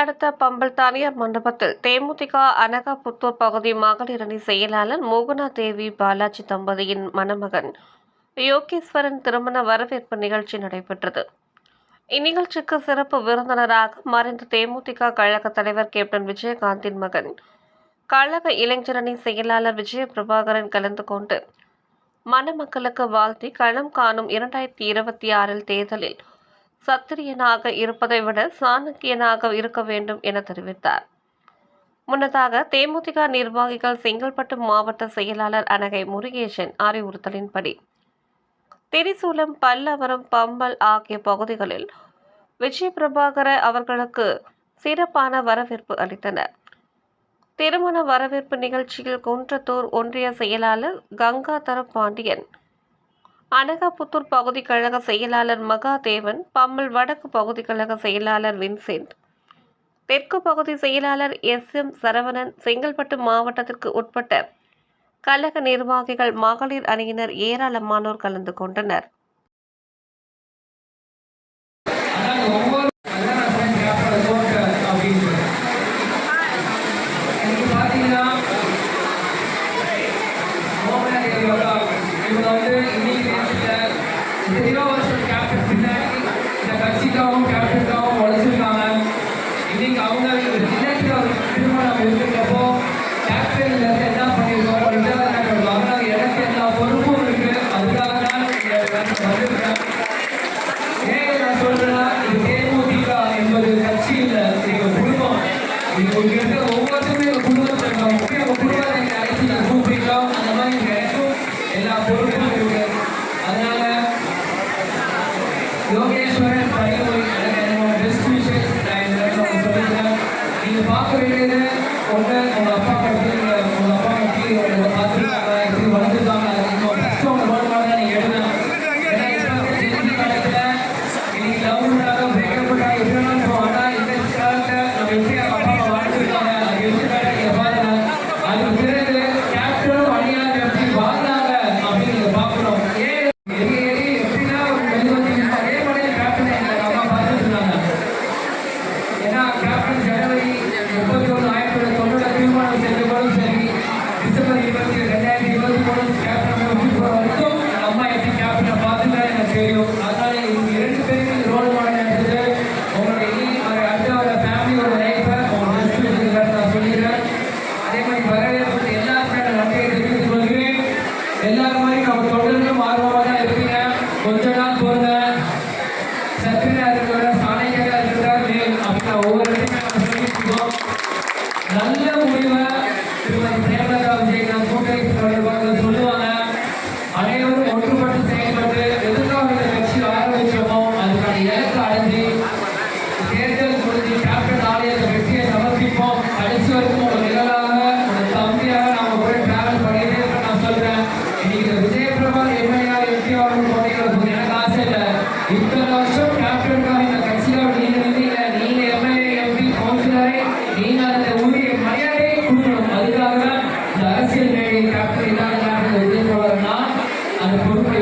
அடுத்த பம்பல் தனியார் மண்டபத்தில் தேமுதிக அனகாபுத்தூர் பகுதி மகளிர் அணி செயலாளர் மோகனா தேவி பாலாஜி தம்பதியின் மணமகன் யோகேஸ்வரன் திருமண வரவேற்பு நிகழ்ச்சி நடைபெற்றது. இந்நிகழ்ச்சிக்கு சிறப்பு விருந்தினராக மறைந்த தேமுதிக கழக தலைவர் கேப்டன் விஜயகாந்தின் மகன் கழக இளைஞரணி செயலாளர் விஜய பிரபாகரன் கலந்து கொண்டு மணமக்களுக்கு வாழ்த்தி களம் காணும் 2026 தேர்தலில் சத்திரியனாக இருப்பதை விட சாணக்கியனாக இருக்க வேண்டும் என தெரிவித்தார். முன்னதாக தேமுதிக நிர்வாகிகள் செங்கல்பட்டு மாவட்ட செயலாளர் அனகை முருகேசன் அறிவுறுத்தலின்படி திரிசூலம், பல்லவரம், பம்பல் ஆகிய பகுதிகளில் விஜய பிரபாகர அவர்களுக்கு சிறப்பான வரவேற்பு அளித்தனர். திருமண வரவேற்பு நிகழ்ச்சியில் குன்றத்தூர் ஒன்றிய செயலாளர் கங்காதர பாண்டியன், அனகாபுத்தூர் பகுதி கழக செயலாளர் மகாதேவன், பம்மல் வடக்கு பகுதி கழக செயலாளர் வின்சென்ட், தெற்கு பகுதி செயலாளர் SM சரவணன், செங்கல்பட்டு மாவட்டத்திற்கு உட்பட்ட கழக நிர்வாகிகள், மகளிர் அணியினர் ஏராளமானோர் கலந்து கொண்டனர். கட்சிக்காகவும் கேப்டனுக்காகவும் உழைச்சிருக்காங்க. இன்னைக்கு அவங்க திருமணம் இருக்கிறப்போ கேப்டன் என்ன பண்ணியிருக்கோம், அவங்க எனக்கு எல்லா பொறுப்பும் இருக்கு. அதுக்காக தான் வந்திருக்கேன். ஏன் நான் சொல்றேன்னா, இது தேமுதிக என்பது கட்சி இல்லை, எங்க குடும்பம். இங்க இருக்க ஒவ்வொருத்தருமே எங்க குடும்பத்தில் இருக்கோம். எங்க குடும்பத்தை எங்க அழைச்சி நீங்க கூப்பிட்டோம், அந்த மாதிரி எனக்கும் எல்லா பொறுப்பும் இருக்கு. அதனால யோகேஸ்வரன் பெஸ்ட் விஷஸ் சொல்லிக்கிறேன். நீங்க பார்க்க வேண்டியது ஒன்று, உங்க அப்பா பற்றி பார்த்துருக்காங்க, எப்படி வளர்ந்துருக்காங்க, ஃபஸ்ட்டு உங்க ரோல் மாடல் நீங்க எழுதணும். ஏன்னா இப்போ காலத்தில் இன்னைக்கு லவ்னாக பிரேக்கப்பட்டாக எப்படி வேணாலும் போவாங்க. இந்த காலத்தில் நம்ம எப்படி அப்பா அம்மா வாழ்ந்துருக்காங்க, அது எடுத்துக்காக நீங்க பாருங்க. அதுக்கு பிறகு கேப்டனும் அணியாக எப்படி வாழ்ந்தாங்க அப்படின்னு நீங்க பார்க்கணும். ஜனவரி 31, 1990 தீர்மானம் செஞ்சபோதும் சரி, டிசம்பர் 20, 2023 கேப்டன் வரைக்கும் அம்மா எப்படி கேப்டனை பார்த்துட்டா எனக்கு தெரியும். அதனால இவங்க 2 பேருக்கு ரோல் மாடல் எடுத்துட்டு உங்களுடைய அடுத்த ஃபேமிலியோட லைஃப்பை நான் சொல்லிடுறேன். அதே மாதிரி வரவேற்பு எல்லாருமே நான் நன்றியை தெரிவித்துக் கொள்கிறேன். எல்லாரும் மாதிரி நம்ம தொடர்ந்தும் ஆர்வமாக தான் இருப்பீங்க. கொஞ்ச நாள் போங்க, சத்திரியா இருக்கிற சாணைக்காக இருக்கிறார் மேல் அப்படின்னா ஒவ்வொரு நல்ல முடிவை திருமதி பிரேமலதா விஜயகாந்த் கூட்டணி தொடர்பாக சொல்லுவாங்க. அனைவரும் ஒன்றுபட்டு செயல்பட்டு எதுக்காக இந்த கட்சி ஆரம்பிச்சோமோ அதுக்கான இலக்கு அடைஞ்சு தேர்தல் முடிஞ்சு கேப்டன் ஆலயத்தை வெற்றியை சமர்ப்பிப்போம். கடைசி வரைக்கும் ஒரு நிழலாக ஒரு தம்பியாக நாம கூட டிராவல் பண்ணிட்டே இருக்க நான் சொல்றேன். இன்னைக்கு விஜயபிரபா எம்எல்ஏ வெற்றி ஆகணும் போனீங்க, எனக்கு ஆசை இல்லை. இத்தனை வருஷம் கேப்டனுக்காக இந்த கட்சியாக நீங்க இருந்தீங்க, நீங்க எம்எல்ஏ எம்பி கவுன்சிலரை நீங்க அந்த உரிய மரியாதையை கொடுக்கணும். அதுக்காக இந்த அரசியல் மேடை கேப்டன் இல்லாத விஜயபிரபாகரன் அந்த பொறுப்பை